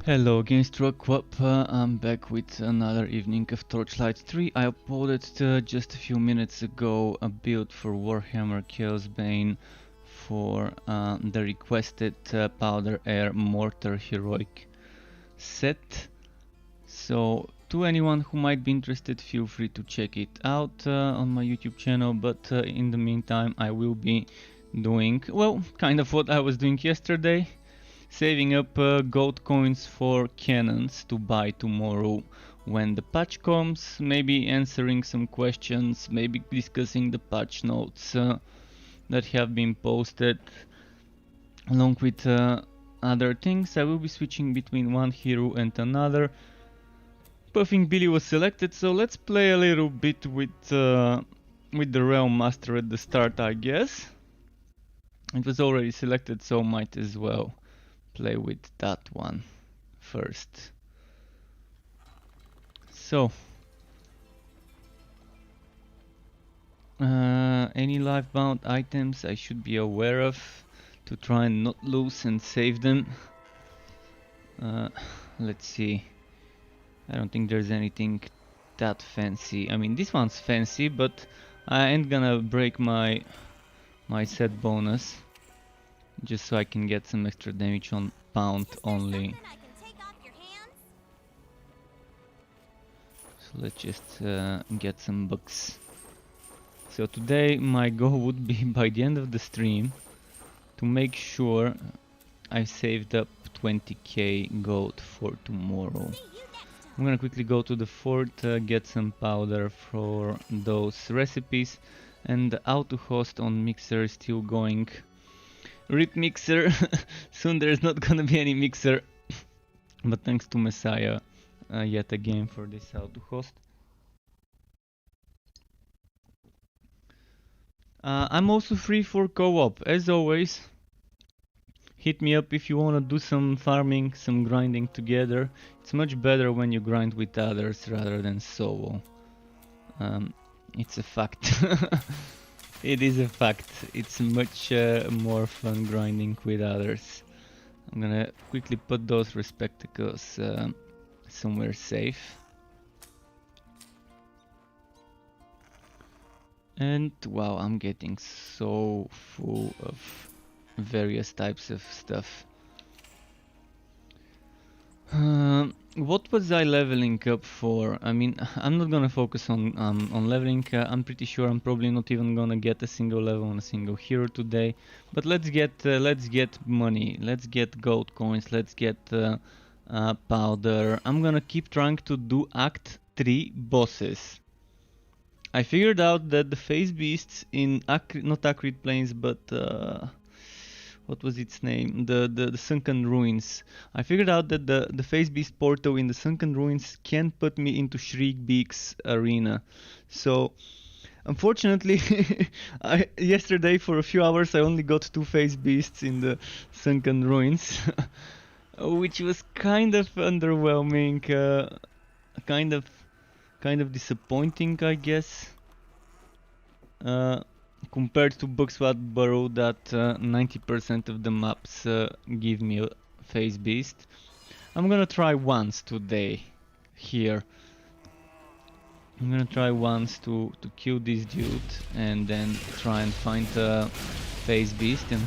Hello again, Struckwap. I'm back with another evening of Torchlight 3. I uploaded just a few minutes ago a build for Warhammer Chaos Bane for the requested Powder Air Mortar Heroic set. So to anyone who might be interested, feel free to check it out on my YouTube channel, but in the meantime I will be doing, well, kind of what I was doing yesterday. Saving up gold coins for cannons to buy tomorrow when the patch comes, maybe answering some questions, maybe discussing the patch notes that have been posted, along with other things. I will be switching between one hero and another. Puffing Billy was selected, so let's play a little bit with the Realm Master at the start, I guess. It was already selected, so might as well play with that one first. So any life bound items I should be aware of to try and not lose and save them. Let's see, I don't think there's anything that fancy. I mean, this one's fancy, but I ain't gonna break my set bonus just so I can get some extra damage on pound only. So let's just get some bucks. So today my goal would be by the end of the stream to make sure I saved up 20k gold for tomorrow. I'm gonna quickly go to the fort, get some powder for those recipes, and the auto host on mixer is still going. RIP mixer. Soon there's not gonna be any mixer. But thanks to Messiah yet again for this auto host. I'm also free for co-op, as always. Hit me up if you wanna do some farming, some grinding together. It's much better when you grind with others rather than solo. It's a fact. It is a fact. It's much more fun grinding with others. I'm gonna quickly put those respectacles somewhere safe. And wow, I'm getting so full of various types of stuff. What was I leveling up for? I mean, I'm not gonna focus on leveling. I'm pretty sure I'm probably not even gonna get a single level on a single hero today. But let's get money. Let's get gold coins. Let's get powder. I'm gonna keep trying to do Act 3 bosses. I figured out that the phase beasts in not Acrid Plains, but what was its name? The Sunken Ruins. I figured out that the phase beast portal in the Sunken Ruins can put me into Shriekbeak's arena. So unfortunately, yesterday for a few hours I only got 2 phase beasts in the Sunken Ruins, which was kind of underwhelming, kind of disappointing, I guess. Compared to Bugswat Burrow, that 90% of the maps give me a phase beast. I'm gonna try once today here. I'm gonna try once to kill this dude and then try and find a phase beast and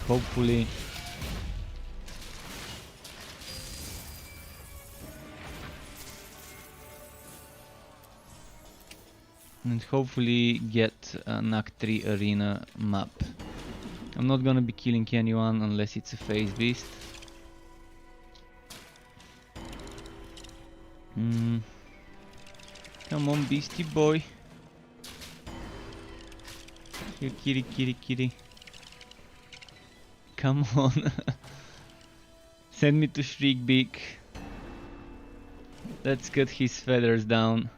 hopefully get an Act 3 arena map. I'm not gonna be killing anyone unless it's a phase beast. Come on, beastie boy. Here, kitty. Come on. Send me to Shriekbeak. Let's cut his feathers down.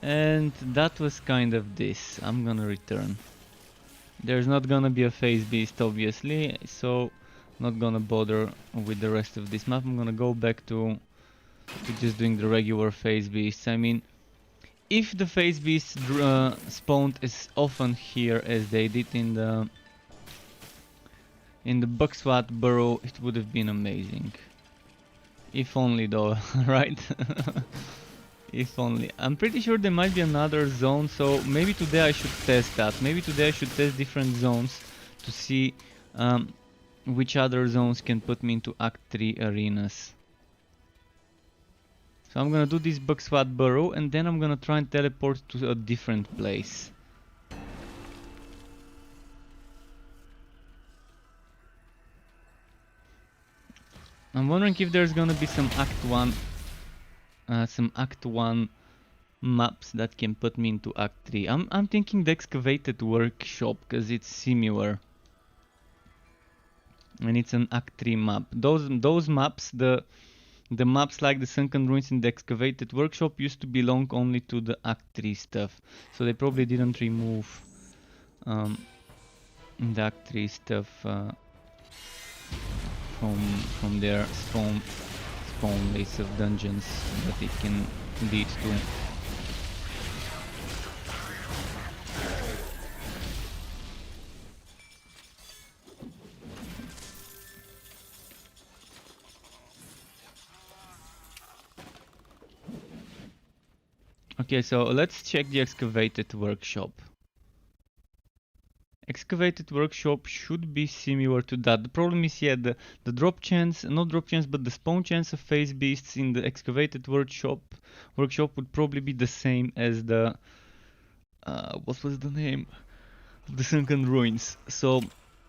And that was kind of this. I'm gonna return. There's not gonna be a phase beast obviously, so not gonna bother with the rest of this map. I'm gonna go back to just doing the regular phase beasts. I mean, if the phase beasts spawned as often here as they did in the Buckswat burrow, it would have been amazing. If only though, right? If only. I'm pretty sure there might be another zone, so maybe today I should test that. Maybe today I should test different zones to see which other zones can put me into Act 3 arenas. So I'm gonna do this Buckswat burrow and then I'm gonna try and teleport to a different place. I'm wondering if there's gonna be some Act 1 maps that can put me into Act 3. I'm thinking the Excavated Workshop, because it's similar. And it's an Act 3 map. Those maps, the maps like the Sunken Ruins in the Excavated Workshop used to belong only to the Act 3 stuff. So they probably didn't remove the Act 3 stuff from their spawn base of dungeons that it can lead to. Okay, so let's check the Excavated Workshop. Excavated Workshop should be similar to that. The problem is, yeah, the drop chance, not drop chance, but the spawn chance of phase beasts in the Excavated Workshop would probably be the same as the what was the name? The Sunken Ruins. So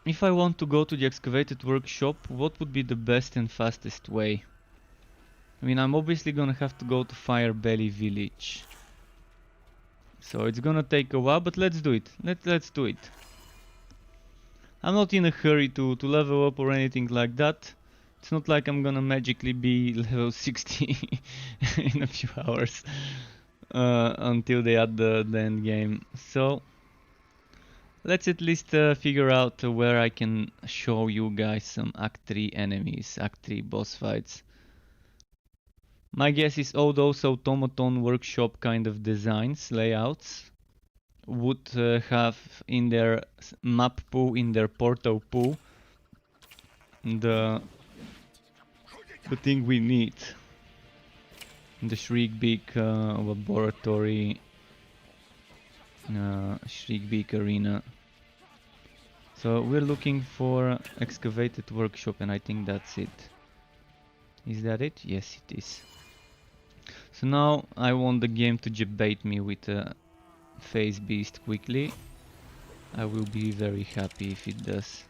if I want to go to the Excavated Workshop, what would be the best and fastest way? I mean, I'm obviously gonna have to go to Firebelly Village. So it's gonna take a while, but let's do it. Let's do it. I'm not in a hurry to level up or anything like that. It's not like I'm gonna magically be level 60 in a few hours until they add the end game. So let's at least figure out where I can show you guys some Act 3 enemies, Act 3 boss fights. My guess is all those automaton workshop kind of designs, layouts, would have in their map pool, in their portal pool, the thing we need. The Shriekbeak laboratory, Shriekbeak arena. So we're looking for Excavated Workshop, and I think that's it. Is that it? Yes, it is. So now I want the game to debate me with a phase beast quickly. I will be very happy if it does.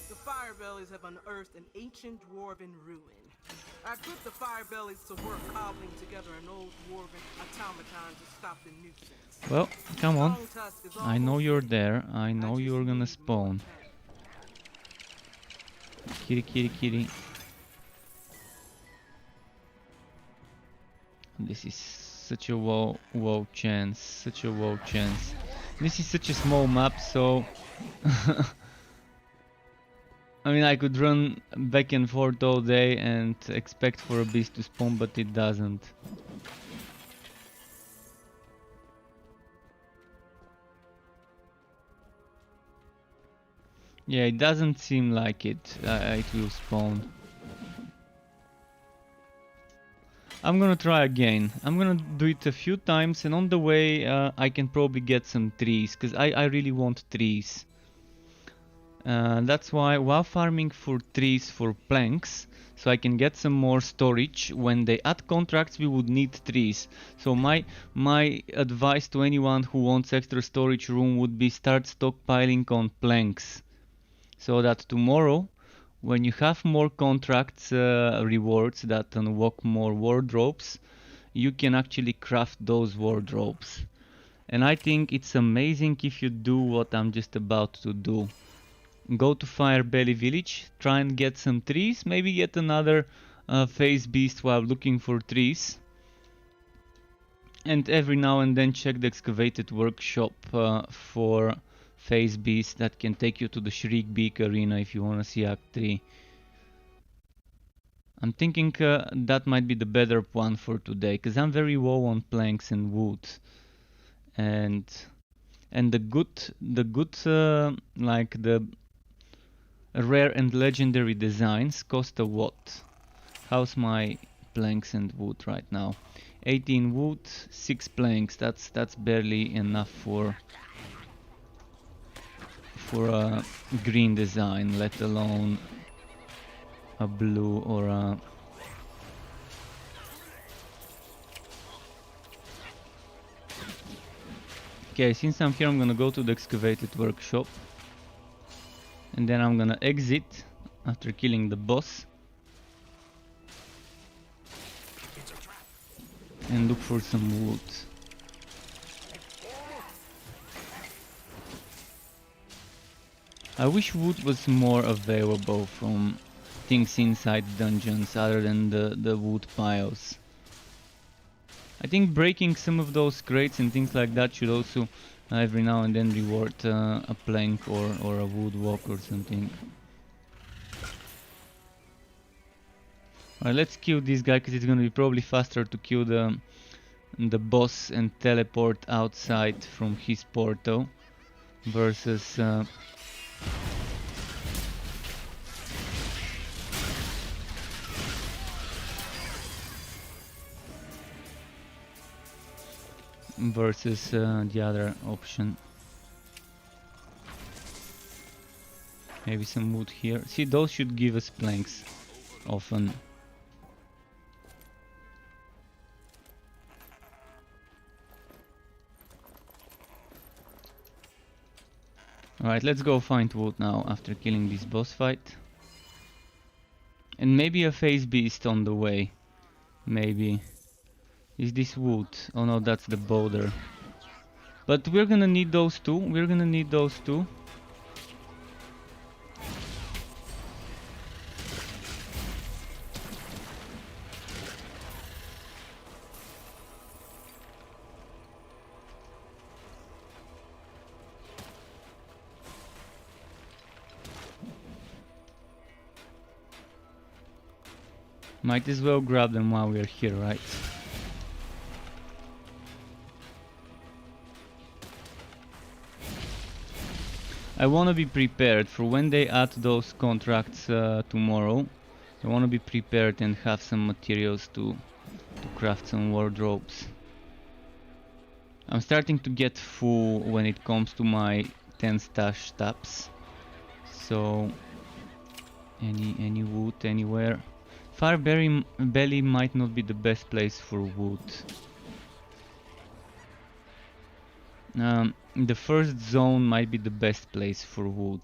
The Firebellies have unearthed an ancient dwarven ruin. I equipped the Firebellies to work cobbling together an old dwarven automaton to stop the nuisance. Well, come on. I know you're there. I know you're gonna spawn. Kitty, kitty, kitty. This is such a wow chance. Such a wow chance. This is such a small map, so I mean, I could run back and forth all day and expect for a beast to spawn, but it doesn't. Yeah, it doesn't seem like it will spawn. I'm gonna try again. I'm gonna do it a few times, and on the way I can probably get some trees, because I really want trees. That's why, while farming for trees for planks, so I can get some more storage, when they add contracts we would need trees. So my advice to anyone who wants extra storage room would be start stockpiling on planks. So that tomorrow, when you have more contracts rewards that unlock more wardrobes, you can actually craft those wardrobes. And I think it's amazing if you do what I'm just about to do. Go to Firebelly Village, try and get some trees, maybe get another phase beast while looking for trees. And every now and then check the Excavated Workshop for phase beast that can take you to the Shriekbeak arena if you want to see Act 3. I'm thinking that might be the better one for today, because I'm very low on planks and wood, and the good like the rare and legendary designs cost a what? How's my planks and wood right now? 18 wood, 6 planks. That's barely enough for a green design, let alone a blue or a... Okay, since I'm here, I'm gonna go to the excavated workshop, and then I'm gonna exit after killing the boss and look for some wood. I wish wood was more available from things inside dungeons other than the wood piles. I think breaking some of those crates and things like that should also every now and then reward a plank or a wood walk or something. Alright, let's kill this guy because it's gonna be probably faster to kill the boss and teleport outside from his portal versus the other option. Maybe some wood here. See, those should give us planks often. Alright, let's go find wood now after killing this boss fight. And maybe a phase beast on the way. Maybe. Is this wood? Oh no, that's the boulder. But we're gonna need those two. We're gonna need those two. Might as well grab them while we're here, right? I want to be prepared for when they add those contracts tomorrow. I want to be prepared and have some materials to craft some wardrobes. I'm starting to get full when it comes to my 10 stash tabs. So any wood anywhere. Fireberry belly might not be the best place for wood. The first zone might be the best place for wood.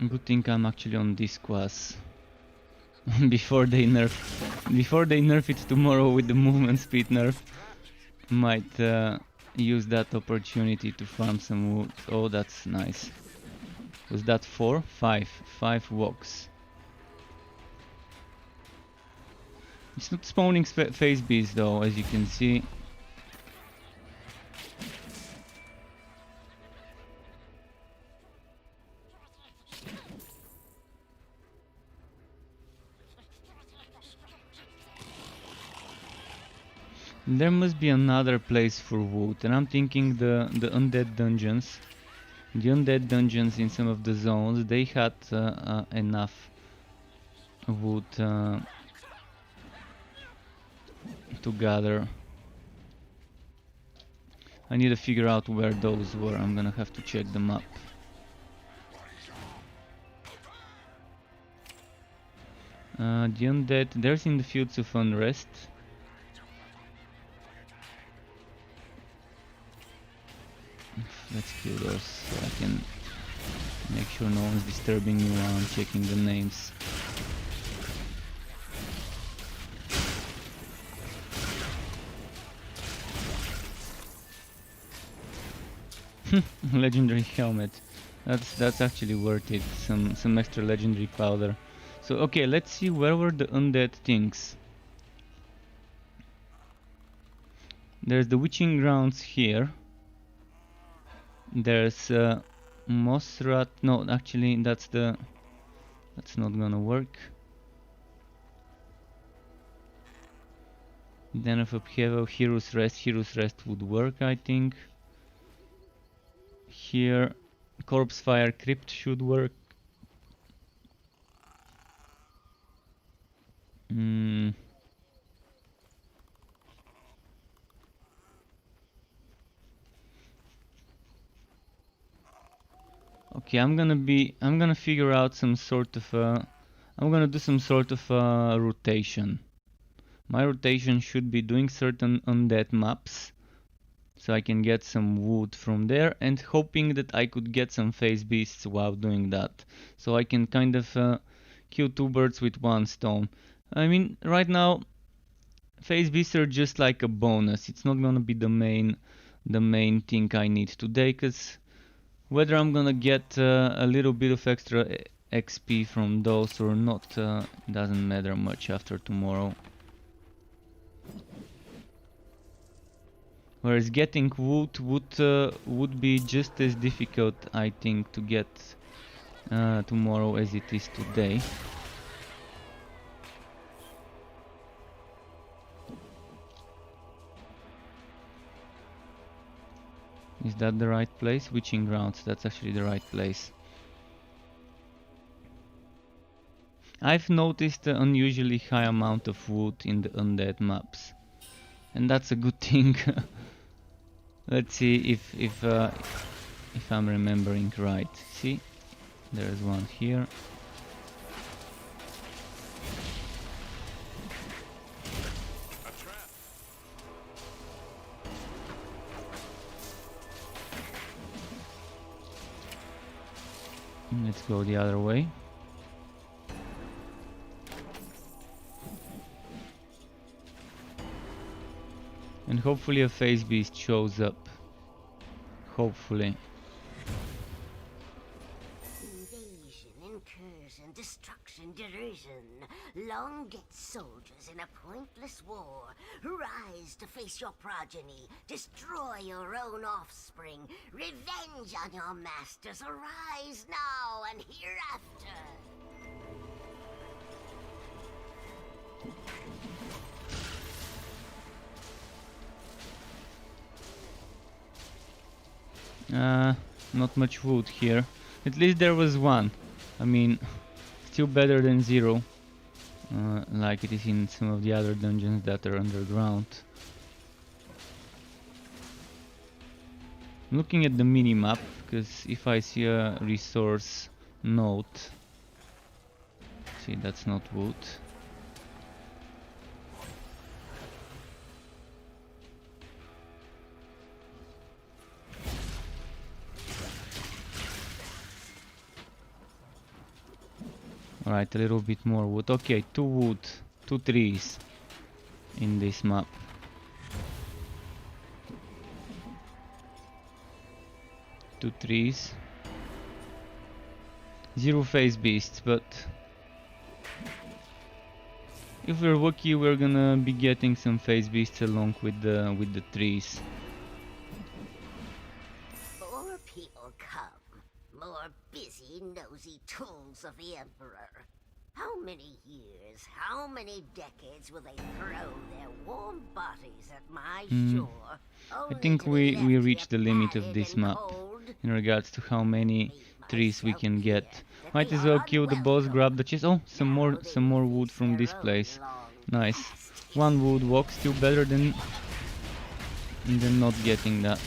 Good thing I'm actually on this class. before they nerf it tomorrow with the movement speed nerf, might use that opportunity to farm some wood. Oh, that's nice. Was that 4? 5 walks. It's not spawning phase beasts though, as you can see. There must be another place for wood, and I'm thinking the undead dungeons. The undead dungeons in some of the zones, they had enough wood to gather. I need to figure out where those were. I'm gonna have to check them up. The undead, there's in the Fields of Unrest. Let's kill those so I can make sure no one's disturbing me while I'm checking the names. Legendary helmet. That's actually worth it. Some extra legendary powder. So okay, let's see where were the undead things. There's the witching grounds here. There's Mossrat. No, actually that's not gonna work. Den of Upheaval, Hero's Rest. Hero's Rest would work, I think. Here, Corpse Fire Crypt should work. Okay, I'm gonna figure out some sort of I'm gonna do some sort of rotation. My rotation should be doing certain undead maps, so I can get some wood from there, and hoping that I could get some phase beasts while doing that. So I can kind of kill two birds with one stone. I mean, right now, phase beasts are just like a bonus. It's not gonna be the main thing I need today, cause whether I'm gonna get a little bit of extra XP from those or not doesn't matter much after tomorrow. Whereas getting wood would be just as difficult, I think, to get tomorrow as it is today. Is that the right place? Witching Grounds, that's actually the right place. I've noticed an unusually high amount of wood in the undead maps, and that's a good thing. Let's see if I'm remembering right. See, there's one here. Let's go the other way. And hopefully a phase beast shows up. Hopefully. Invasion, incursion, destruction, derision. Long get soldiers in a pointless war. Rise to face your progeny. Destroy your own offspring. Revenge on your masters. Arise now and hereafter. Not much wood here. At least there was one. I mean, still better than zero. Like it is in some of the other dungeons that are underground. I'm looking at the mini-map, because if I see a resource note... See, that's not wood. Alright, a little bit more wood. Okay, 2 wood, 2 trees in this map. Two trees. 0 phase beasts, but if we're lucky, we're gonna be getting some phase beasts along with the trees. More people come. More busy, nosy tools of the Emperor. How many years, how many decades will they throw their warm bodies at my shore? I think we reached the limit of this map in regards to how many trees we can get. Might as well kill the boss, grab the chest. Oh, some more wood from this place. Nice. 1 wood walk, still better than not getting that.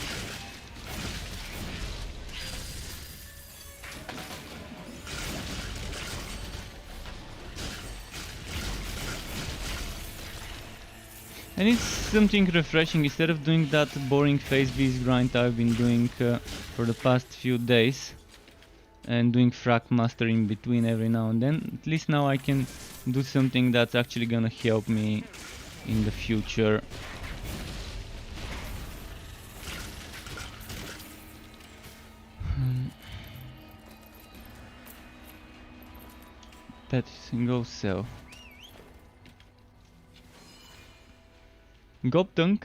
And it's something refreshing. Instead of doing that boring phase beast grind I've been doing for the past few days, and doing frag master in between every now and then, at least now I can do something that's actually gonna help me in the future. That go so. Goptunk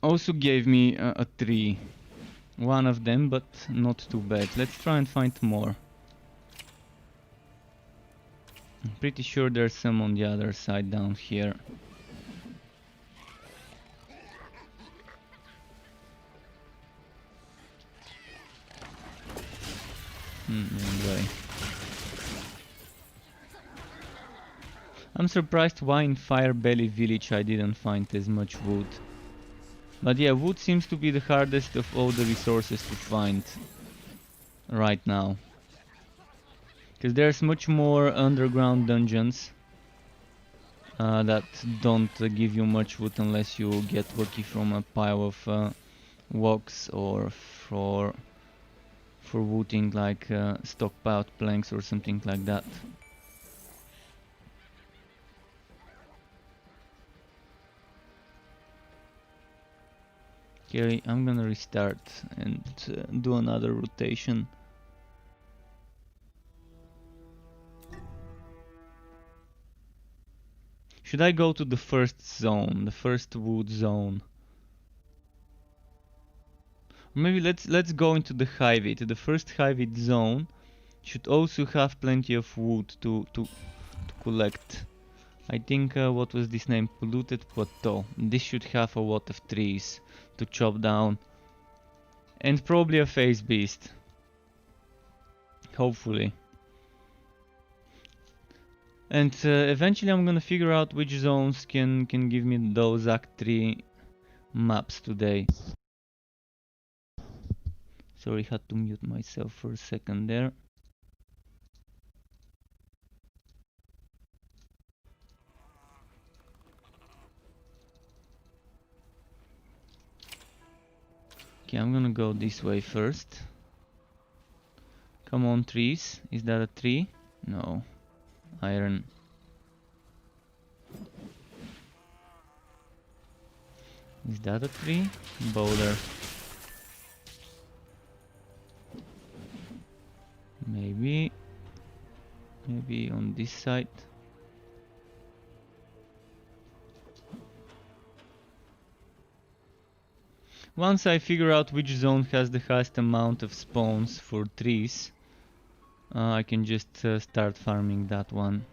also gave me a tree. One of them, but not too bad. Let's try and find more. I'm pretty sure there's some on the other side down here. Anyway. I'm surprised why in Firebelly Village I didn't find as much wood. But yeah, wood seems to be the hardest of all the resources to find right now. Because there's much more underground dungeons that don't give you much wood unless you get lucky from a pile of logs or for wooding like stockpiled planks or something like that. Okay, I'm gonna restart and do another rotation. Should I go to the first zone, the first wood zone? Or maybe let's go into the highway. The first highway zone should also have plenty of wood to collect. I think what was this name? Polluted Plateau. This should have a lot of trees to chop down. And probably a phase beast. Hopefully. And eventually I'm gonna figure out which zones can give me those Act 3 maps today. Sorry, had to mute myself for a second there. Okay, I'm gonna go this way first. Come on, trees. Is that a tree? No. Iron. Is that a tree? Boulder. Maybe on this side. Once I figure out which zone has the highest amount of spawns for trees, I can just start farming that one.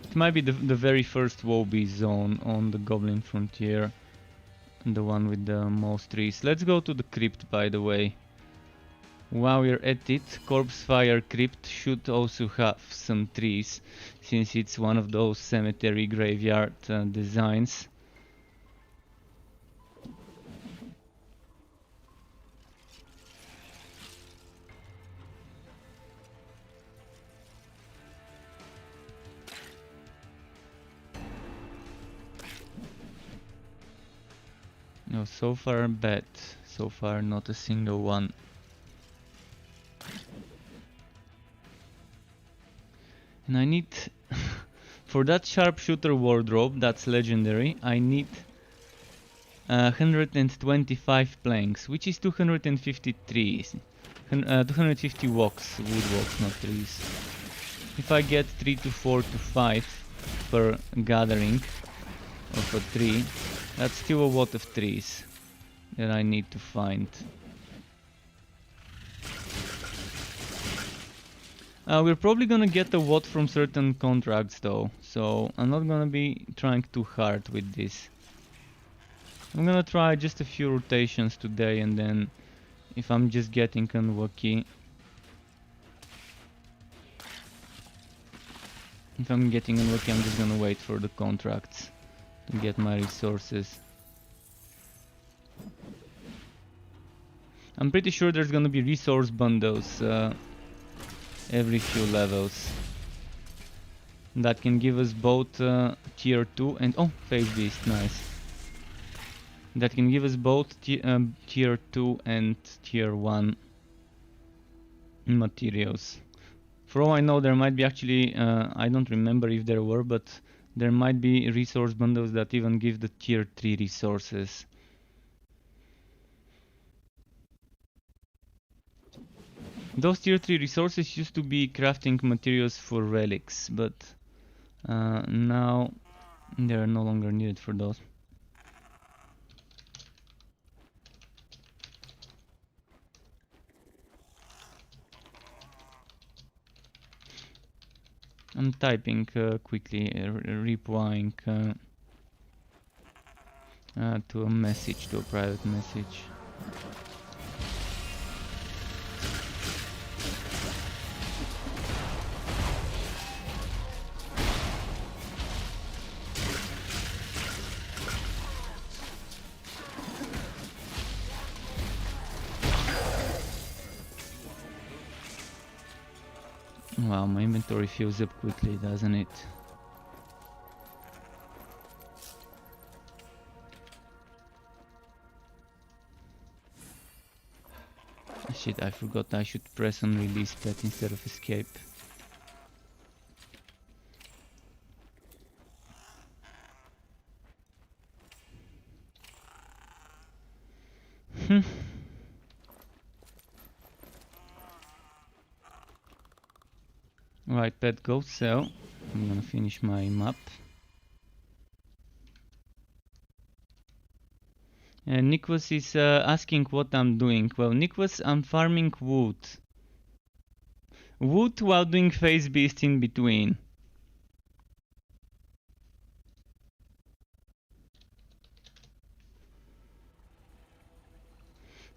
It might be the very first Wobie zone on the Goblin Frontier, the one with the most trees. Let's go to the crypt, by the way. While we're at it, Corpse Fire Crypt should also have some trees, since it's one of those cemetery graveyard designs. No, so far bad. So far not a single one. And I need, for that sharpshooter wardrobe, that's legendary, I need 125 planks, which is 250 trees. 250 walks, wood walks, not trees. If I get 3 to 4 to 5 per gathering of a tree, that's still a lot of trees that I need to find. We're probably gonna get a lot from certain contracts though, so I'm not gonna be trying too hard with this. I'm gonna try just a few rotations today, and then if I'm just getting unlucky, I'm just gonna wait for the contracts to get my resources. I'm pretty sure there's gonna be resource bundles every few levels that can give us both tier 2 and phase beast, nice. That can give us both tier 2 and tier 1 materials. For all I know, there might be actually, I don't remember if there were, but there might be resource bundles that even give the tier 3 resources. Those tier 3 resources used to be crafting materials for relics, but now they're no longer needed for those. I'm typing quickly, replying to a message, to a private message. Wow, my inventory fills up quickly, doesn't it? Shit, I forgot I should press on release pet instead of escape. Right, pet go sell. I'm gonna finish my map. And Nicholas is asking what I'm doing. Well, Nicholas, I'm farming wood. Wood while doing phase beast in between.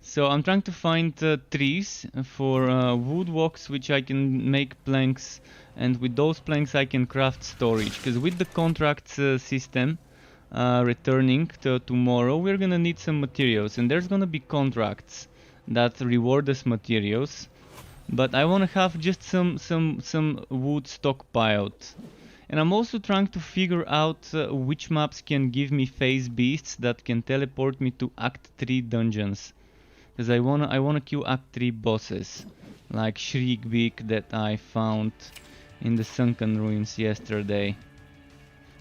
So I'm trying to find trees for wood walks, which I can make planks, and with those planks I can craft storage. Because with the contract system returning to tomorrow, we're gonna need some materials, and there's gonna be contracts that reward us materials. But I wanna have just some wood stockpiled. And I'm also trying to figure out which maps can give me phase beasts that can teleport me to Act 3 dungeons. Because I wanna kill Act 3 bosses, like Shriekbeak that I found in the Sunken Ruins yesterday.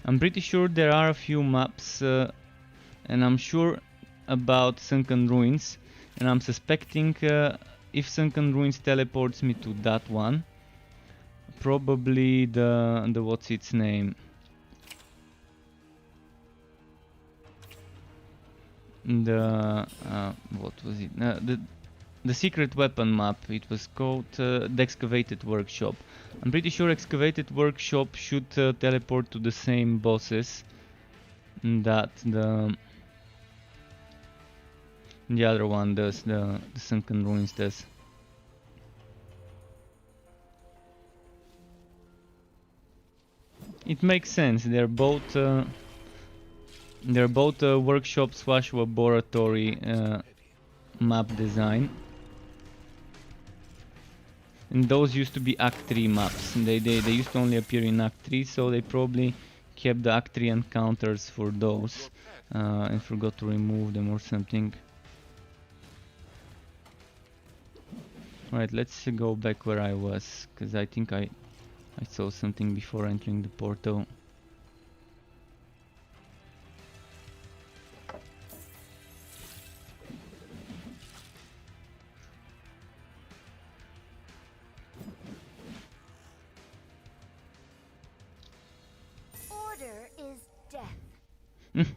I'm pretty sure there are a few maps, and I'm sure about Sunken Ruins, and I'm suspecting if Sunken Ruins teleports me to that one, probably the what's its name? The what was it? The secret weapon map. It was called the Excavated Workshop. I'm pretty sure Excavated Workshop should teleport to the same bosses that the other one does. The Sunken Ruins does. It makes sense. They're both workshop / laboratory map design, and those used to be Act 3 maps. They used to only appear in Act 3, so they probably kept the Act 3 encounters for those and forgot to remove them or something. Alright, let's go back where I was, because I think I saw something before entering the portal.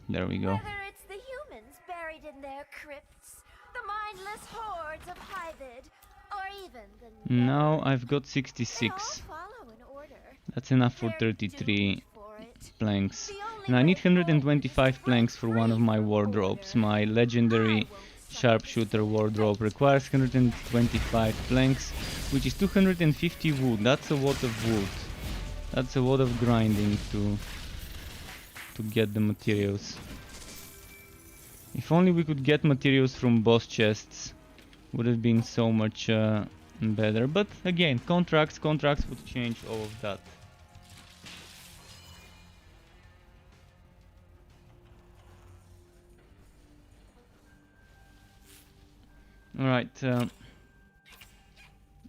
There we go. Whether it's the humans buried in their crypts, the mindless hordes of Hybid, or even the Now I've got 66. That's enough for 33 planks. And I need 125 planks for one of my wardrobes. My legendary sharpshooter wardrobe requires 125 planks, which is 250 wood. That's a lot of wood. That's a lot of grinding to get the materials. If only we could get materials from boss chests, would have been so much better. But again, contracts would change all of that. Alright, I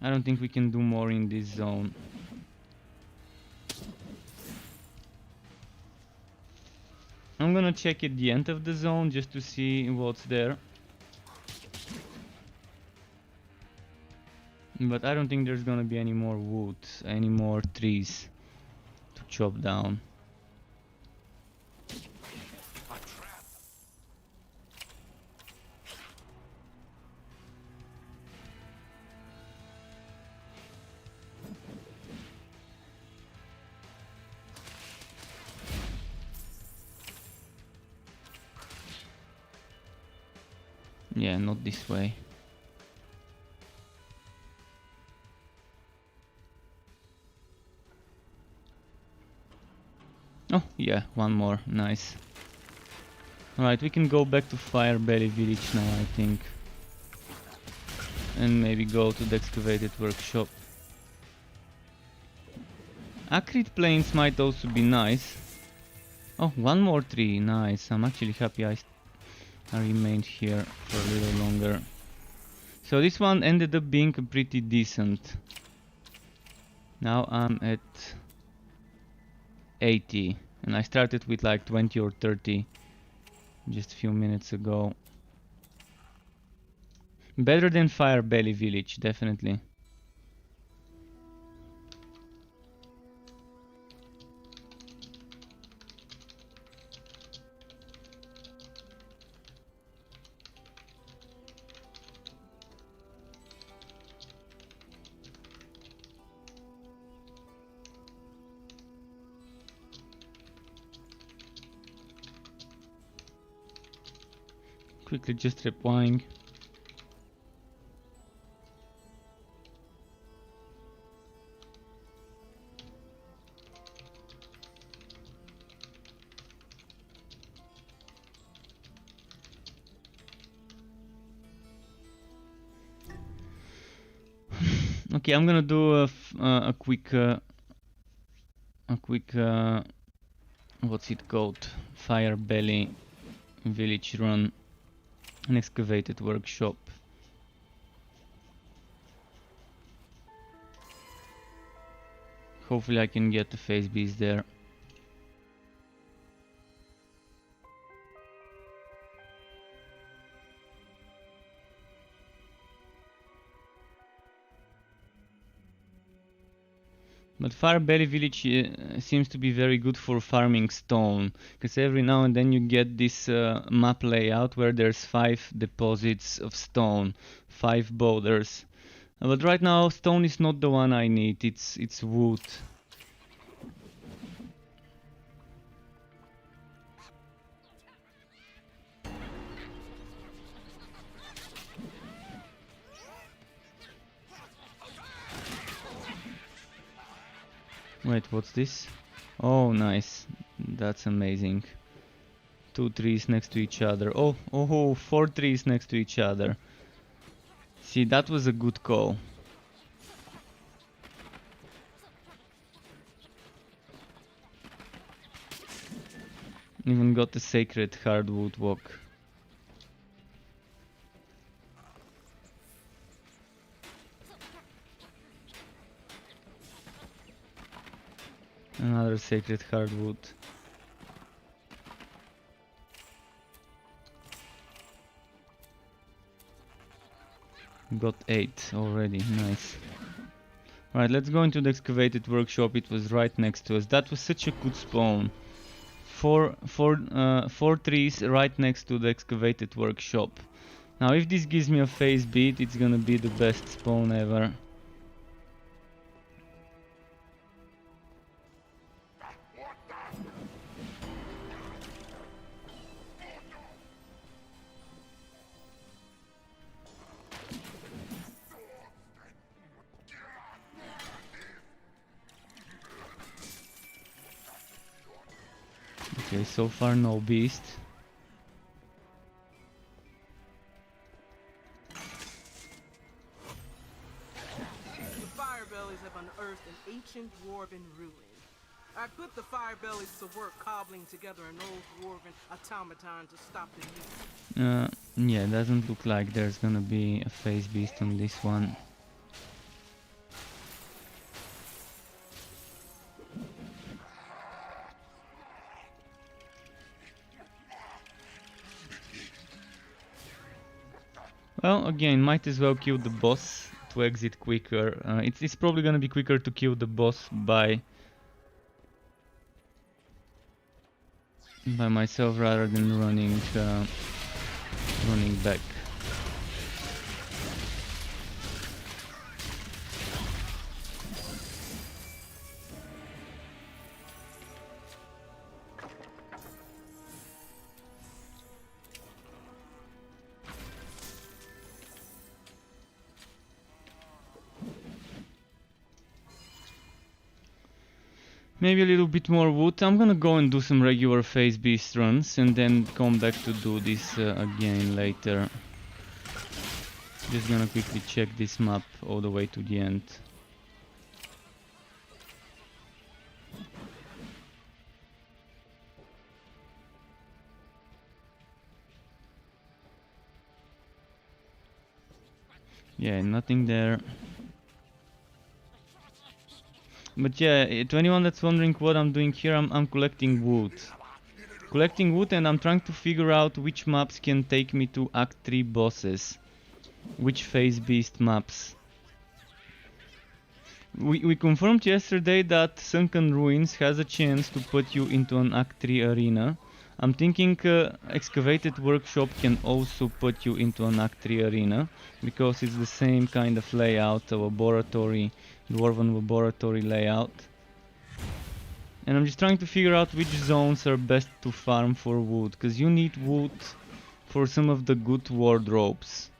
don't think we can do more in this zone. I'm gonna check at the end of the zone just to see what's there. But I don't think there's gonna be any more wood, any more trees to chop down. Yeah, not this way. Oh, yeah, one more. Nice. Alright, we can go back to Firebelly Village now, I think. And maybe go to the excavated workshop. Acrid plains might also be nice. Oh, one more tree. Nice. I'm actually happy I remained here for a little longer. So this one ended up being pretty decent. Now I'm at 80. And I started with like 20 or 30 just a few minutes ago. Better than Firebelly Village, definitely. Quickly just replying. Okay, I'm gonna do a quick what's it called? Firebelly Village run, an excavated workshop. Hopefully I can get the phase beast there. But Firebelly Village seems to be very good for farming stone, because every now and then you get this map layout where there's 5 deposits of stone, 5 boulders. But right now stone is not the one I need, it's wood. Wait, what's this? Oh, nice. That's amazing. 2 trees next to each other. Oh, 4 trees next to each other. See, that was a good call. Even got the sacred hardwood walk. Another sacred hardwood. Got 8 already, nice. Alright, let's go into the excavated workshop. It was right next to us. That was such a good spawn. Four trees right next to the excavated workshop. Now if this gives me a phase beat, it's gonna be the best spawn ever. Okay, so far no beast. The Firebellies have unearthed an ancient dwarven ruin. I put the Firebellies to work cobbling together an old dwarven automaton to stop the nuisance. Yeah, doesn't look like there's gonna be a phase beast on this one. Well, again, might as well kill the boss. It to exit quicker. It's probably gonna be quicker to kill the boss by myself rather than running back. Maybe a little bit more wood. I'm gonna go and do some regular phase beast runs and then come back to do this again later. Just gonna quickly check this map all the way to the end. Yeah, nothing there. But yeah, to anyone that's wondering what I'm doing here, I'm collecting wood. Collecting wood, and I'm trying to figure out which maps can take me to Act 3 bosses. Which phase beast maps. We confirmed yesterday that Sunken Ruins has a chance to put you into an Act 3 arena. I'm thinking Excavated Workshop can also put you into an Act 3 arena, because it's the same kind of layout, a laboratory, dwarven laboratory layout. And I'm just trying to figure out which zones are best to farm for wood, because you need wood for some of the good wardrobes.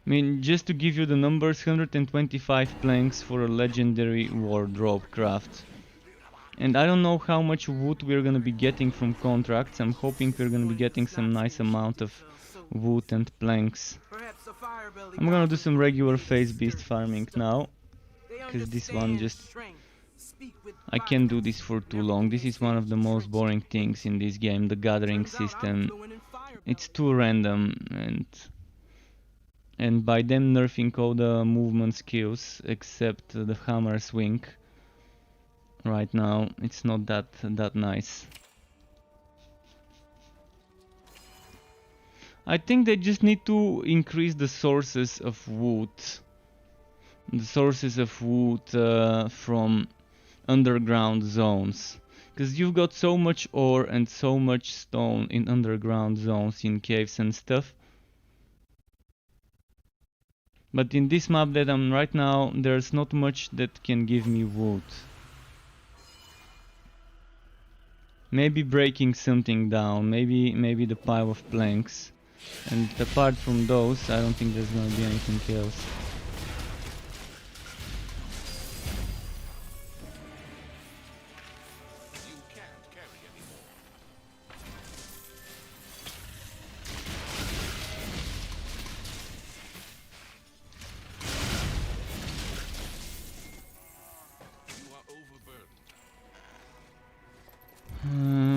I mean, just to give you the numbers, 125 planks for a legendary wardrobe craft. And I don't know how much wood we're gonna be getting from contracts. I'm hoping we're gonna be getting some nice amount of wood and planks. I'm gonna do some regular phase beast farming now, because this one just... I can't do this for too long. This is one of the most boring things in this game, the gathering system. It's too random, and by them nerfing all the movement skills except the hammer swing right now, it's not that nice. I think they just need to increase the sources of wood. The sources of wood from underground zones. Because you've got so much ore and so much stone in underground zones, in caves and stuff. But in this map that I'm right now, there's not much that can give me wood. Maybe breaking something down, maybe the pile of planks. And apart from those, I don't think there's gonna be anything else.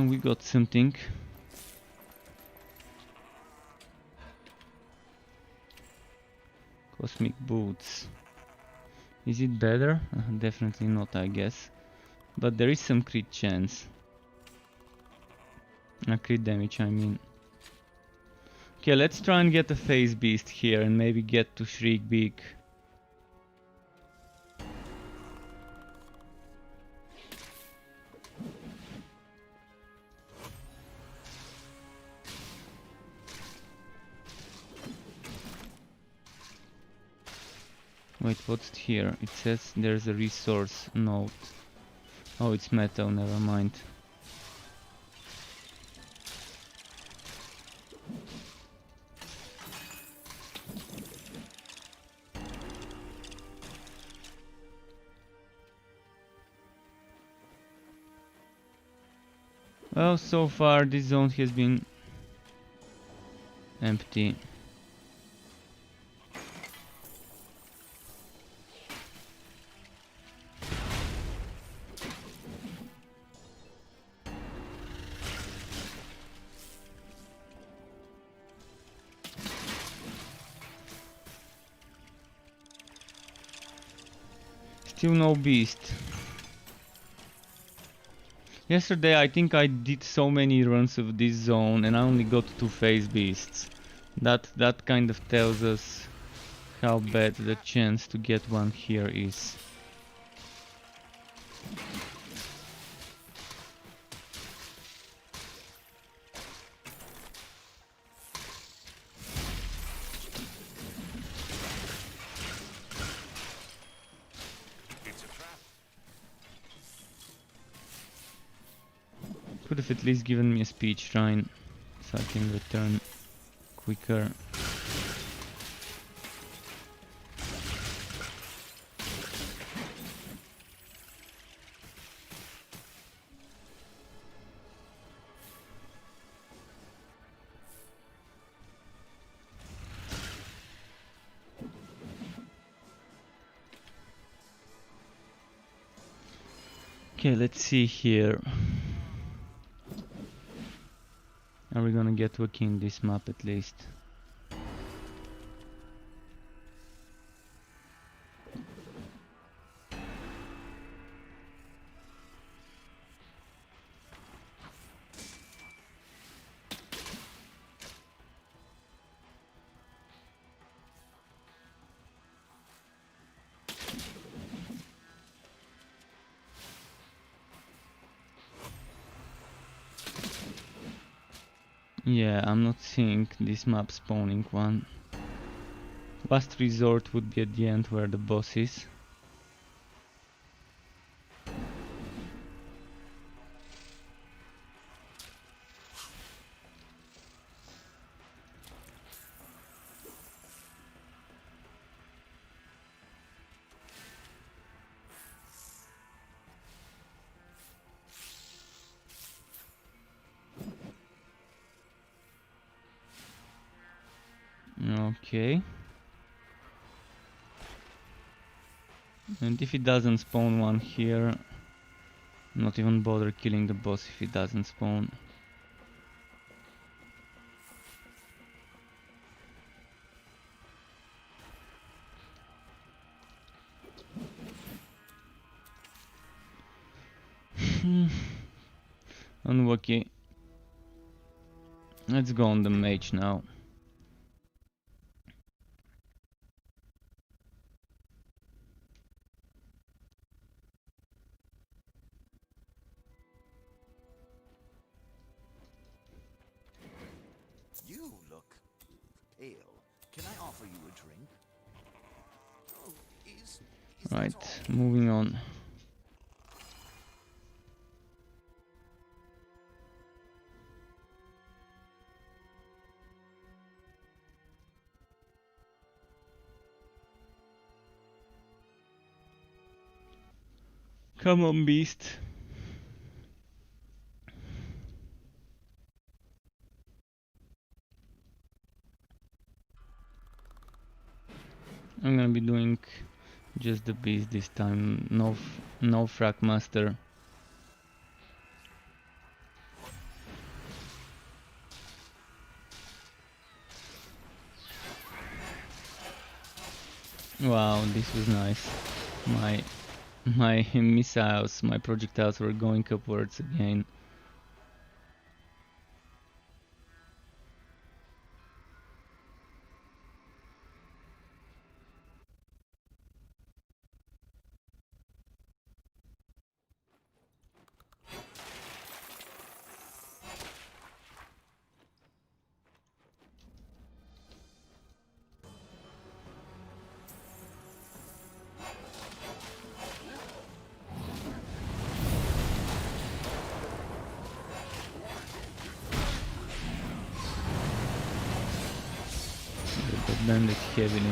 We got something. Cosmic boots. Is it better? Definitely not, I guess. But there is some crit chance. Crit damage, I mean. Okay, let's try and get a phase beast here and maybe get to Shriek Beak. Wait, what's here? It says there's a resource node. Oh, it's metal, never mind. Well, so far this zone has been empty. Still no beast. Yesterday I think I did so many runs of this zone and I only got 2 phase beasts. That kind of tells us how bad the chance to get one here is. Could have at least given me a speed shrine so I can return quicker. Okay, let's see here. Are we gonna get lucky in this map at least? Yeah, I'm not seeing this map spawning one. Last resort would be at the end where the boss is. Okay. And if it doesn't spawn one here, not even bother killing the boss if it doesn't spawn. Unlucky. Let's go on the mage now. You look pale. Can I offer you a drink? Oh, is Right, that all? moving on. Come on, beast. I'm gonna be doing just the beast this time. No frag master. Wow, this was nice. My missiles, my projectiles were going upwards again. Got bended heavily.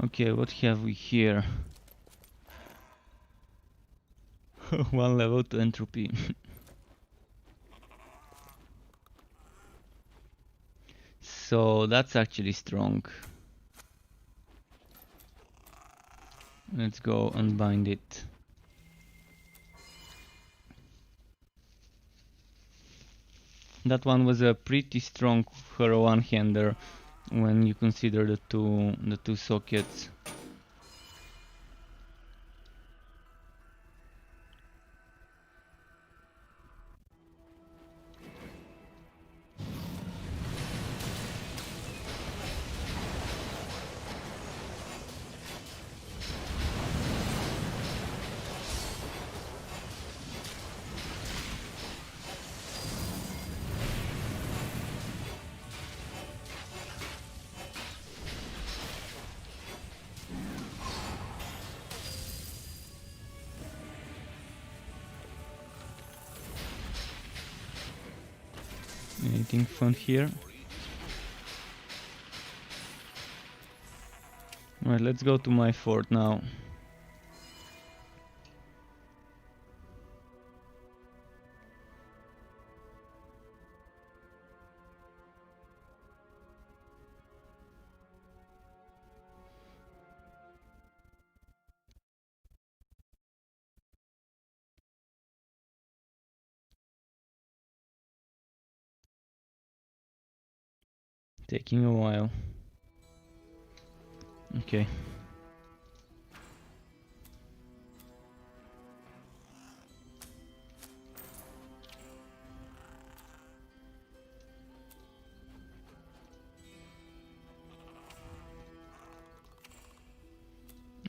Okay, what have we here? One level to entropy. So that's actually strong. Let's go unbind it. That one was a pretty strong for a one-hander. when you consider the two sockets. Anything fun here? Alright, let's go to my fort now. Taking a while. Okay.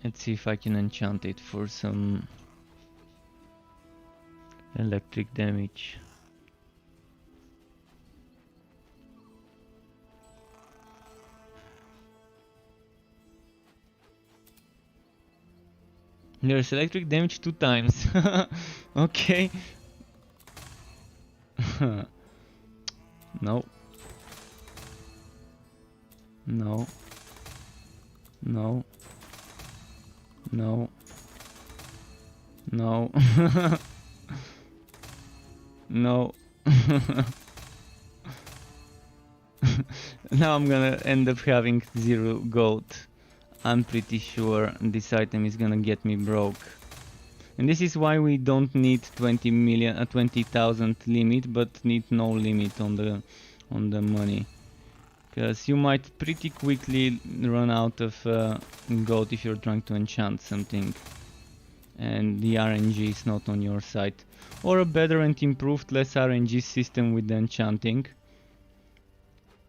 Let's see if I can enchant it for some electric damage. There's electric damage 2 times. Okay. No. No. No. No. No. No. Now I'm gonna end up having 0 gold. I'm pretty sure this item is gonna get me broke. And this is why we don't need 20,000 limit, but need no limit on the money. Because you might pretty quickly run out of gold if you're trying to enchant something. And the RNG is not on your side. Or a better and improved less RNG system with the enchanting,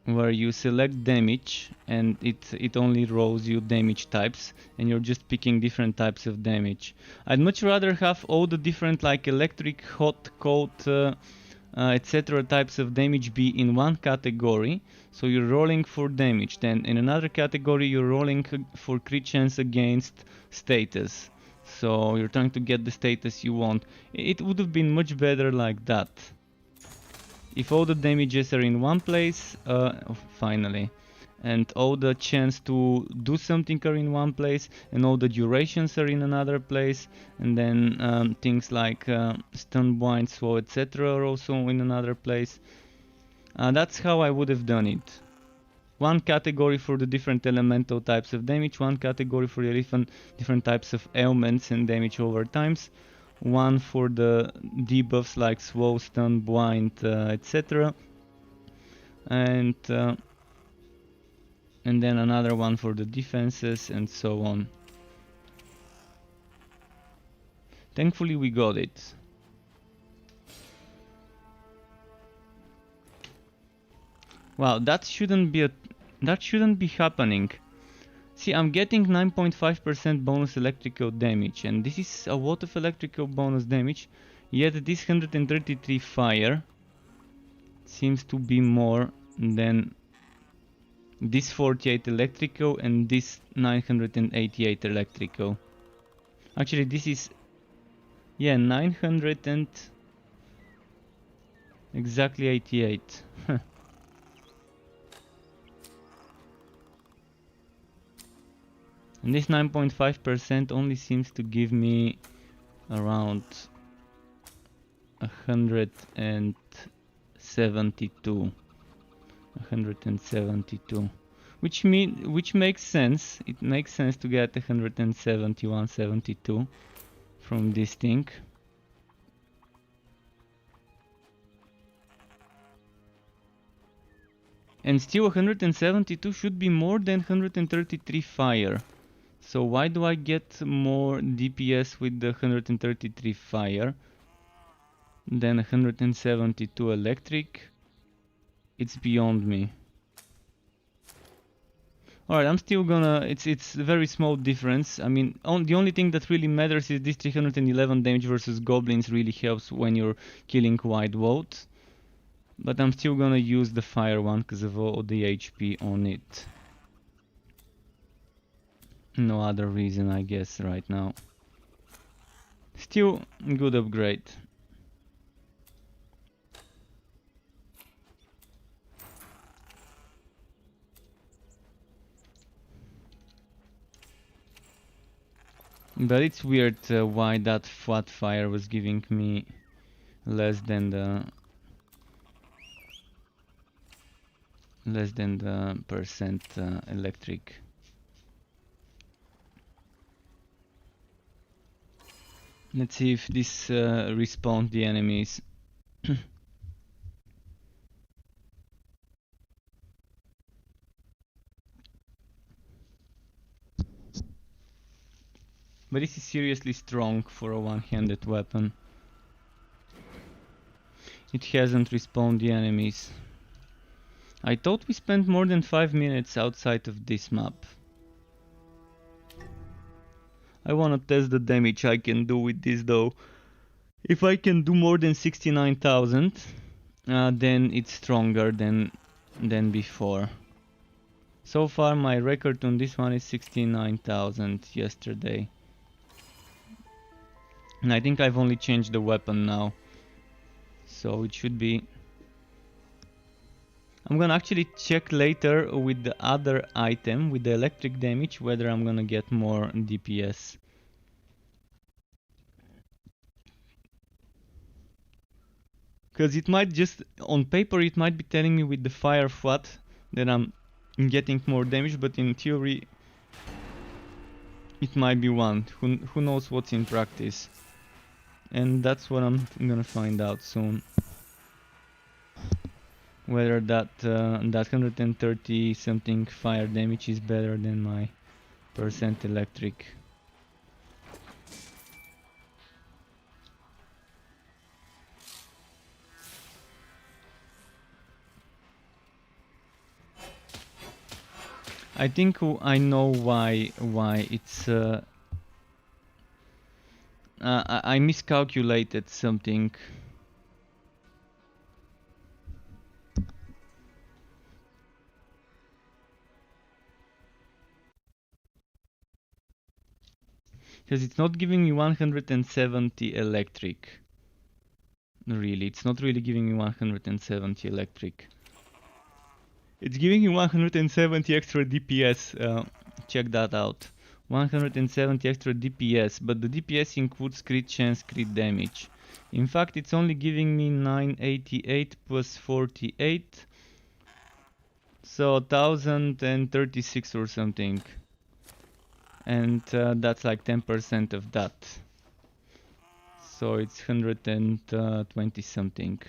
where you select damage and it only rolls you damage types and you're just picking different types of damage. I'd much rather have all the different like electric, hot, cold, etc. types of damage be in one category, so you're rolling for damage. Then in another category you're rolling for crit chance against status, so you're trying to get the status you want. It would have been much better like that. If all the damages are in one place, finally, and all the chance to do something are in one place, and all the durations are in another place, and then things like stun, blind, slow, etc. are also in another place. That's how I would have done it. One category for the different elemental types of damage, one category for the different types of ailments and damage over times, one for the debuffs like slow, stun, blind, etc. And then another one for the defenses and so on. Thankfully we got it. Wow, that shouldn't be happening. See, I'm getting 9.5% bonus electrical damage, and this is a lot of electrical bonus damage, yet this 133 fire seems to be more than this 48 electrical and this 988 electrical. Actually, this is, yeah, 900 and exactly 88. And this 9.5% only seems to give me around 172. Which makes sense. It makes sense to get 171, 72 from this thing. And still 172 should be more than 133 fire. So why do I get more DPS with the 133 fire than 172 electric? It's beyond me. Alright, I'm still gonna... It's a very small difference. I mean, the only thing that really matters is this 311 damage versus goblins really helps when you're killing wide vote. But I'm still gonna use the fire one because of all the HP on it. No other reason, I guess, right now. Still, good upgrade. But it's weird why that flat fire was giving me less than the percent electric. Let's see if this respawns the enemies. But this is seriously strong for a one-handed weapon. It hasn't respawned the enemies. I thought we spent more than 5 minutes outside of this map. I wanna test the damage I can do with this though. If I can do more than 69,000, then it's stronger than before. So far my record on this one is 69,000 yesterday. And I think I've only changed the weapon now. So it should be... I'm gonna actually check later with the other item, with the electric damage, whether I'm gonna get more DPS. Because it might just, on paper it might be telling me with the fire flat that I'm getting more damage, but in theory it might be one. Who knows what's in practice. And that's what I'm gonna find out soon. Whether that 130 something fire damage is better than my percent electric. I think I know why it's I miscalculated something. Because it's not giving me 170 electric. Really, it's not really giving me 170 electric. It's giving you 170 extra DPS. Check that out. 170 extra DPS, but the DPS includes crit chance, crit damage. In fact, it's only giving me 988 plus 48. So 1036 or something. And that's like 10% of that. So it's 120 something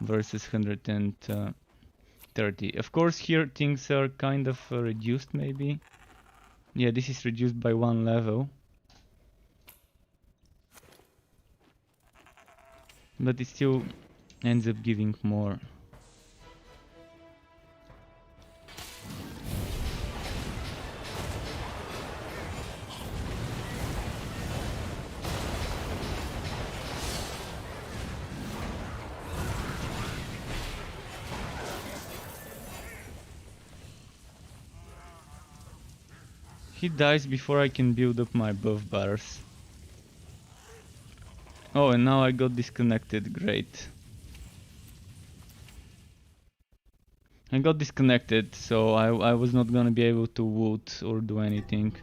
versus 130. Of course here things are kind of reduced maybe. Yeah, this is reduced by 1 level. But it still ends up giving more. He dies before I can build up my buff bars. Oh, and now I got disconnected, great. I got disconnected, so I was not gonna be able to woot or do anything.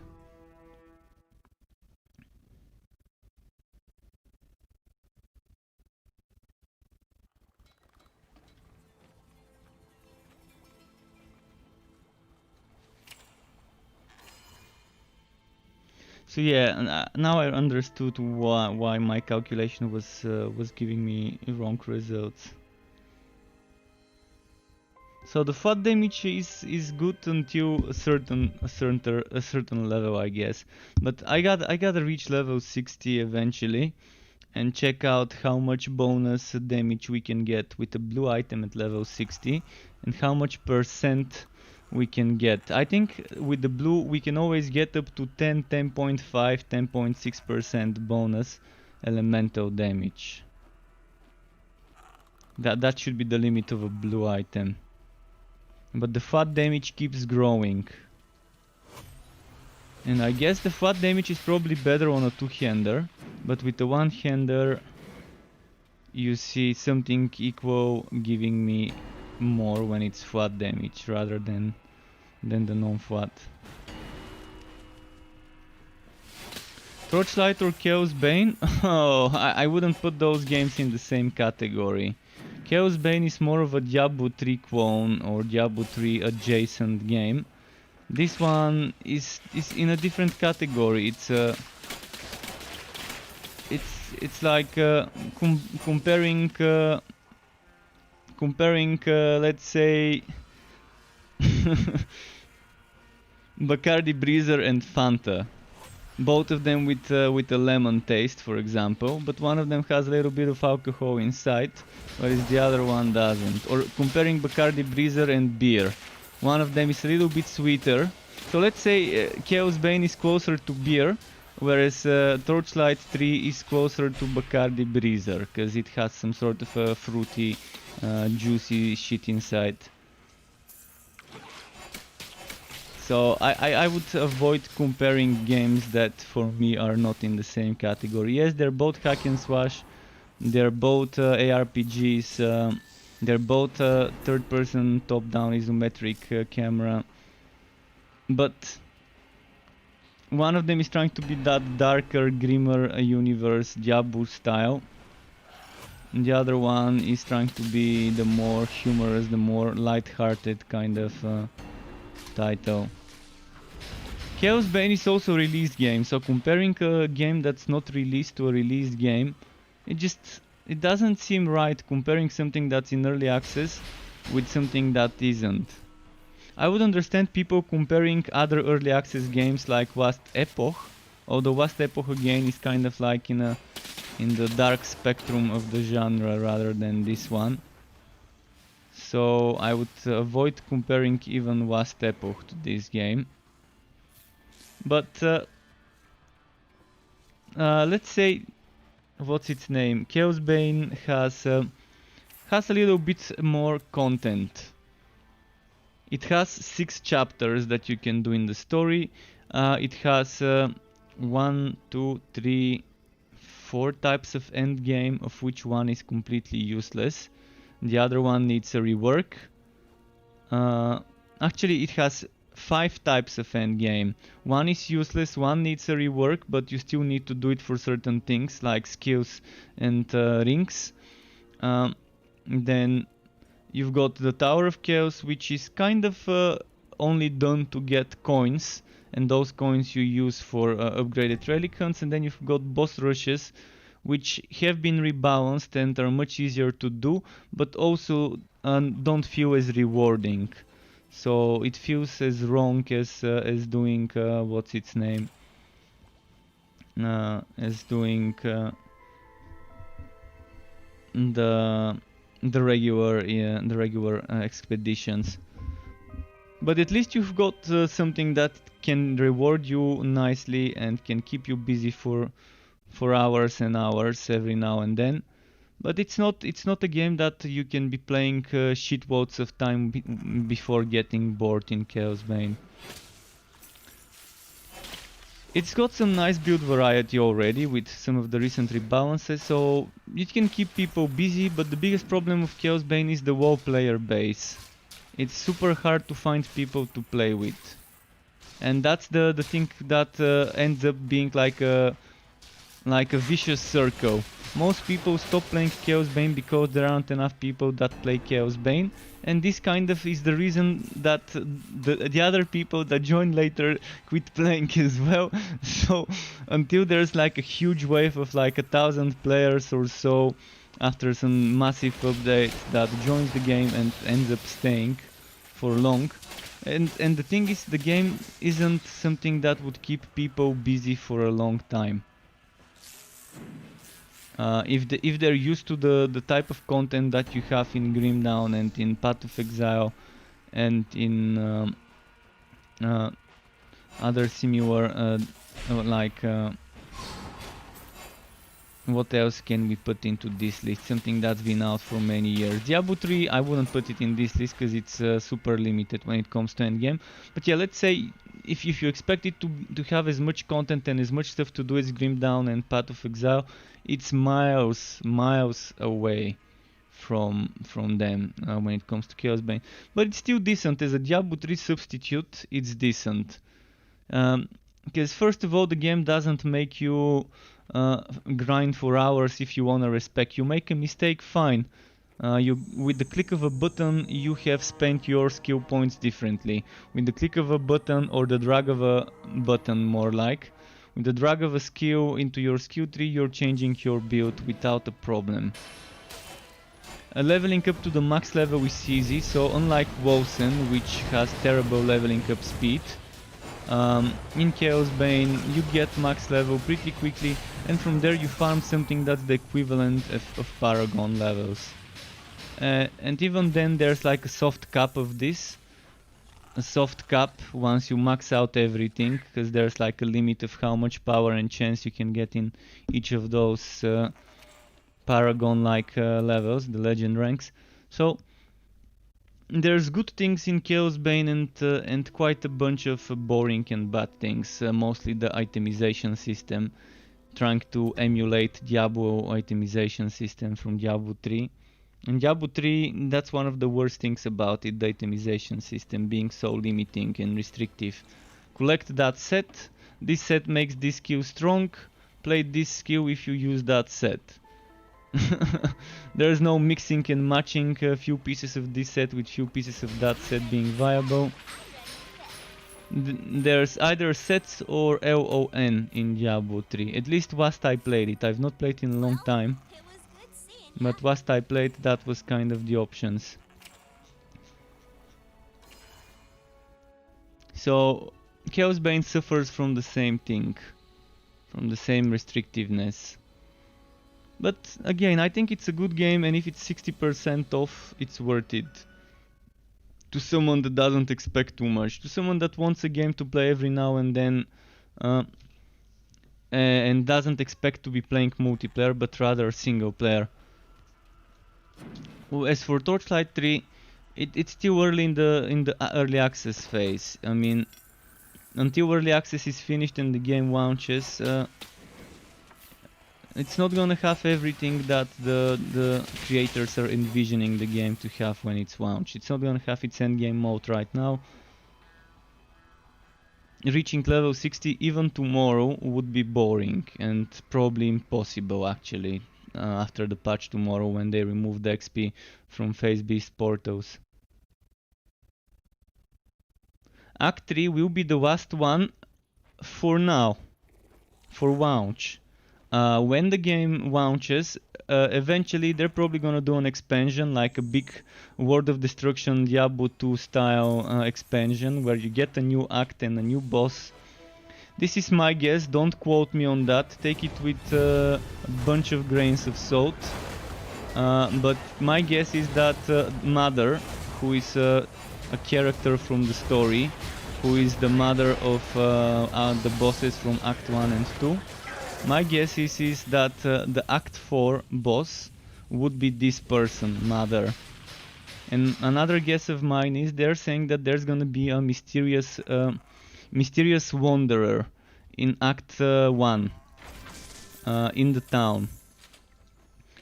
So yeah, now I understood why my calculation was giving me wrong results. So the FUT damage is good until a certain level, I guess. But I gotta reach level 60 eventually and check out how much bonus damage we can get with a blue item at level 60 and how much percent we can get. I think with the blue we can always get up to 10, 10.5, 10.6% bonus elemental damage. That should be the limit of a blue item. But the FUT damage keeps growing. And I guess the FUT damage is probably better on a two-hander, but with the one-hander you see something equal giving me more when it's FUT damage rather than the non-FUT. Torchlight or Chaos Bane? Oh, I wouldn't put those games in the same category. Chaos Bane is more of a Diablo 3 clone or Diablo 3 adjacent game. This one is in a different category. It's like comparing let's say Bacardi Breezer and Fanta. Both of them with a lemon taste, for example, but one of them has a little bit of alcohol inside, whereas the other one doesn't. Or comparing Bacardi Breezer and beer. One of them is a little bit sweeter. So let's say Chaos Bane is closer to beer, whereas Torchlight 3 is closer to Bacardi Breezer, because it has some sort of a fruity, juicy shit inside. So I would avoid comparing games that for me are not in the same category. Yes, they're both hack and slash, they're both ARPGs, they're both third-person top-down isometric camera, but one of them is trying to be that darker, grimmer universe, Diablo style, and the other one is trying to be the more humorous, the more light-hearted kind of title. Chaos Bane is also a released game, so comparing a game that's not released to a released game, it doesn't seem right comparing something that's in early access with something that isn't. I would understand people comparing other early access games like Vast Epoch, although Vast Epoch again is kind of like in the dark spectrum of the genre rather than this one. So I would avoid comparing even Vast Epoch to this game. But let's say, what's its name? Chaos Bane has a little bit more content. It has 6 chapters that you can do in the story. It has 1, 2, 3, 4 types of end game, of which one is completely useless. The other one needs a rework. Actually, it has 5 types of end game. One is useless, one needs a rework, but you still need to do it for certain things like skills and rings. Then you've got the Tower of Chaos, which is kind of only done to get coins, and those coins you use for upgraded relic hunts. And then you've got boss rushes, which have been rebalanced and are much easier to do, but also don't feel as rewarding. So it feels as wrong as doing what's its name? As doing the regular expeditions. But at least you've got something that can reward you nicely and can keep you busy for hours and hours every now and then. But it's not a game that you can be playing shitloads of time before getting bored in Chaos Bane. It's got some nice build variety already with some of the recent rebalances, so it can keep people busy, but the biggest problem of Chaos Bane is the WoW player base. It's super hard to find people to play with. And that's the thing that ends up being like a vicious circle. Most people stop playing Chaos Bane because there aren't enough people that play Chaos Bane, and this kind of is the reason that the other people that join later quit playing as well. So until there's like a huge wave of like 1,000 players or so after some massive update that joins the game and ends up staying, for long. And the thing is, the game isn't something that would keep people busy for a long time. If they're used to the type of content that you have in Grimdown and in Path of Exile and in other similar like what else can we put into this list? Something that's been out for many years. Diablo 3, I wouldn't put it in this list because it's super limited when it comes to endgame. But yeah, let's say if you expect it to have as much content and as much stuff to do as Grimdown and Path of Exile, it's miles away from them when it comes to Chaosbane. But it's still decent. As a Diablo 3 substitute, it's decent. Because first of all, the game doesn't make you grind for hours if you wanna respec. You make a mistake, fine. With the click of a button, you have spent your skill points differently. With the click of a button, or the drag of a button more like, with the drag of a skill into your skill tree, you're changing your build without a problem. Leveling up to the max level is easy, so unlike Wolsen, which has terrible leveling up speed, in Chaosbane you get max level pretty quickly, and from there you farm something that's the equivalent of Paragon levels. And even then there's like a soft cap of this. A soft cap once you max out everything, because there's like a limit of how much power and chance you can get in each of those Paragon-like levels, the legend ranks. So there's good things in Chaosbane and quite a bunch of boring and bad things, mostly the itemization system, trying to emulate Diablo itemization system from Diablo 3. In Diablo 3, that's one of the worst things about it, the itemization system being so limiting and restrictive. Collect that set, this set makes this skill strong, play this skill if you use that set. There's no mixing and matching a few pieces of this set with few pieces of that set being viable. There's either sets or LON in Diablo 3, at least whilst I played it. I've not played in a long time, but whilst I played, that was kind of the options. So Chaosbane suffers from the same thing, from the same restrictiveness. But again, I think it's a good game, and if it's 60% off, it's worth it. To someone that doesn't expect too much, to someone that wants a game to play every now and then, and doesn't expect to be playing multiplayer, but rather single player. As for Torchlight 3, it's still early in the early access phase. I mean, until early access is finished and the game launches, it's not gonna have everything that the creators are envisioning the game to have when it's launched. It's not gonna have its endgame mode right now. Reaching level 60 even tomorrow would be boring and probably impossible actually, after the patch tomorrow when they remove the XP from Phase Beast portals. Act 3 will be the last one for now, for launch. When the game launches, eventually they're probably gonna do an expansion, like a big World of Destruction Diablo 2 style expansion, where you get a new act and a new boss. This is my guess, don't quote me on that, take it with a bunch of grains of salt. But my guess is that Mother, who is a character from the story, who is the mother of the bosses from Act 1 and 2, my guess is that the Act 4 boss would be this person, Mother. And another guess of mine is they're saying that there's gonna be a mysterious wanderer in Act 1 in the town.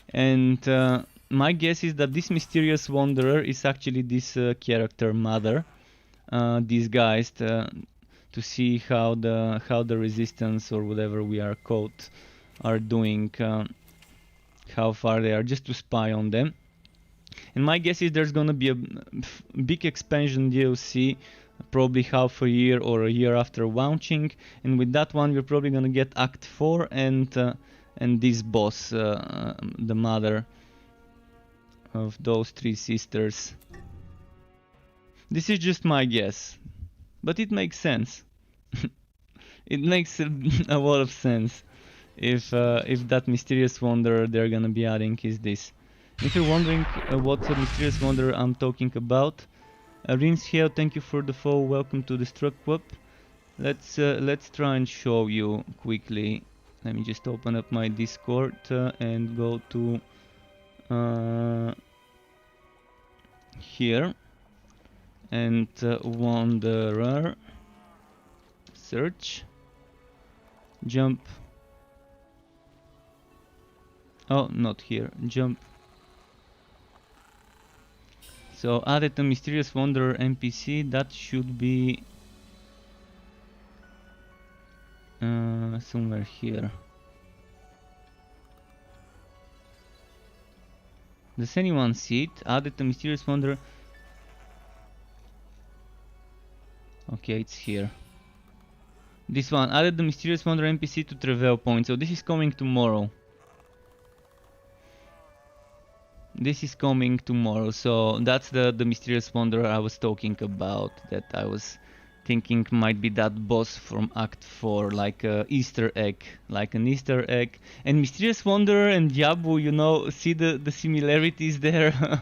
And my guess is that this mysterious wanderer is actually this character, Mother, disguised to see how the resistance, or whatever we are called, are doing, how far they are, just to spy on them. And my guess is there's gonna be a big expansion DLC, probably half a year or a year after launching, and with that one we're probably gonna get Act 4 and this boss, the mother of those three sisters. This is just my guess, but it makes sense. It makes a lot of sense if that mysterious wonder they're gonna be adding is this. If you're wondering what mysterious wonder I'm talking about, Rins here, thank you for the follow, welcome to the Struck Club. Let's try and show you quickly. Let me just open up my Discord and go to here and Wanderer, search, jump. Oh, not here, jump. So added a mysterious wanderer NPC, that should be somewhere here. Does anyone see it? Added a mysterious wanderer. Okay, it's here. This one, added the mysterious wanderer NPC to Travel Point. So this is coming tomorrow. This is coming tomorrow. So that's the mysterious wanderer I was talking about. That I was thinking might be that boss from Act 4, like a Easter egg, like an Easter egg. And mysterious wanderer and Yabu, you know, see the similarities there.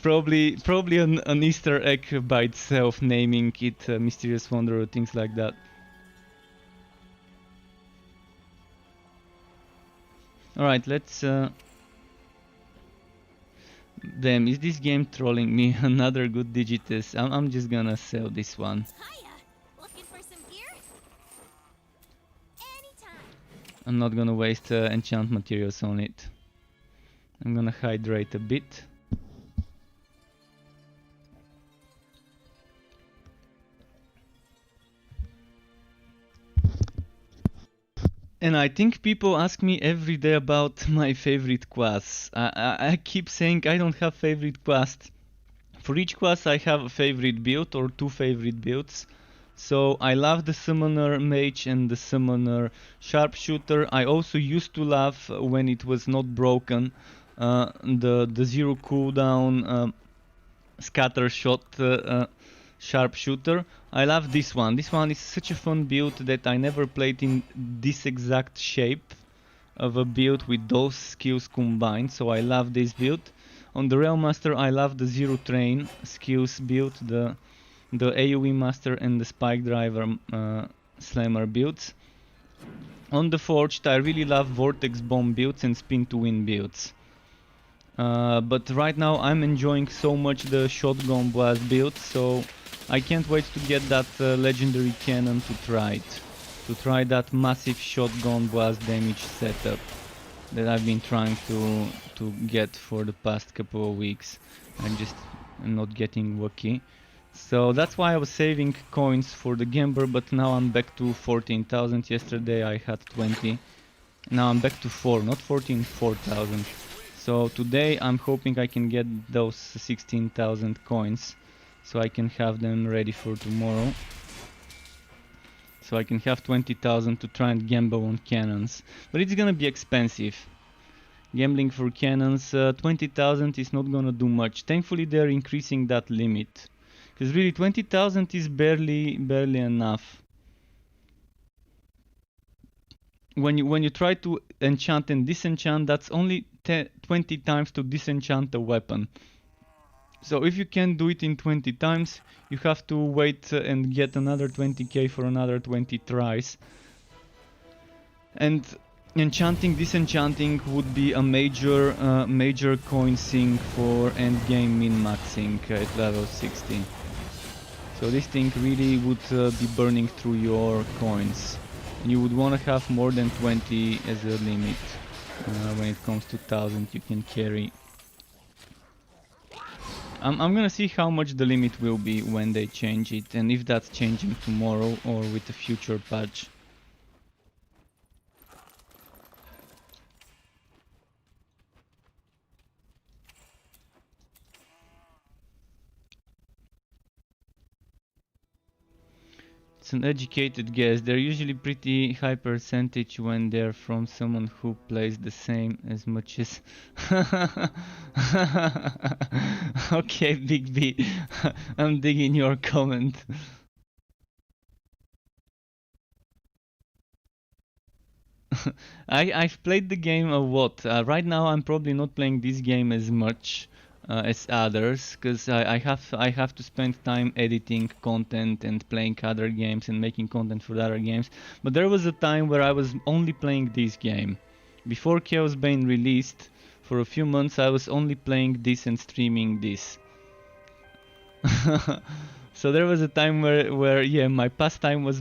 Probably an Easter egg by itself, naming it Mysterious Wanderer, things like that. Alright, let's... Damn, is this game trolling me? Another good Digitus. I'm just gonna sell this one. Hiya! Looking for some gear? Anytime. I'm not gonna waste enchant materials on it. I'm gonna hydrate a bit. And I think people ask me every day about my favorite class. I keep saying I don't have favorite class. For each class I have a favorite build or two favorite builds. So I love the summoner mage and the summoner sharpshooter. I also used to love, when it was not broken, the zero cooldown scatter shot sharpshooter. I love this one. This one is such a fun build that I never played in this exact shape of a build with those skills combined, so I love this build. On the Realm Master I love the Zero Train skills build, the AoE Master and the Spike Driver Slammer builds. On the Forged I really love Vortex Bomb builds and Spin to Win builds. But right now I'm enjoying so much the Shotgun Blast build, so I can't wait to get that legendary cannon to try it. To try that massive Shotgun Blast damage setup that I've been trying to get for the past couple of weeks. I'm just not getting lucky. So that's why I was saving coins for the Gambler, but now I'm back to 14,000. Yesterday I had 20. Now I'm back to 4, not 14, 4,000. So today I'm hoping I can get those 16,000 coins, so I can have them ready for tomorrow. So I can have 20,000 to try and gamble on cannons. But it's gonna be expensive. Gambling for cannons, 20,000 is not gonna do much. Thankfully they're increasing that limit. Because really 20,000 is barely enough. When you try to enchant and disenchant, that's only 20 times to disenchant a weapon. So if you can't do it in 20 times, you have to wait and get another 20k for another 20 tries. And enchanting, disenchanting would be a major coin sink for endgame min-maxing at level 60. So this thing really would be burning through your coins. And you would want to have more than 20 as a limit. When it comes to 1000 you can carry. I'm gonna see how much the limit will be when they change it, and if that's changing tomorrow or with a future patch. It's an educated guess. They're usually pretty high percentage when they're from someone who plays the same as much as... Okay, Big B. I'm digging your comment. I've played the game a lot. Right now I'm probably not playing this game as much as others, because I have to spend time editing content and playing other games and making content for other games. But there was a time where I was only playing this game. Before Chaos Bane released, for a few months I was only playing this and streaming this. So there was a time where yeah, my pastime was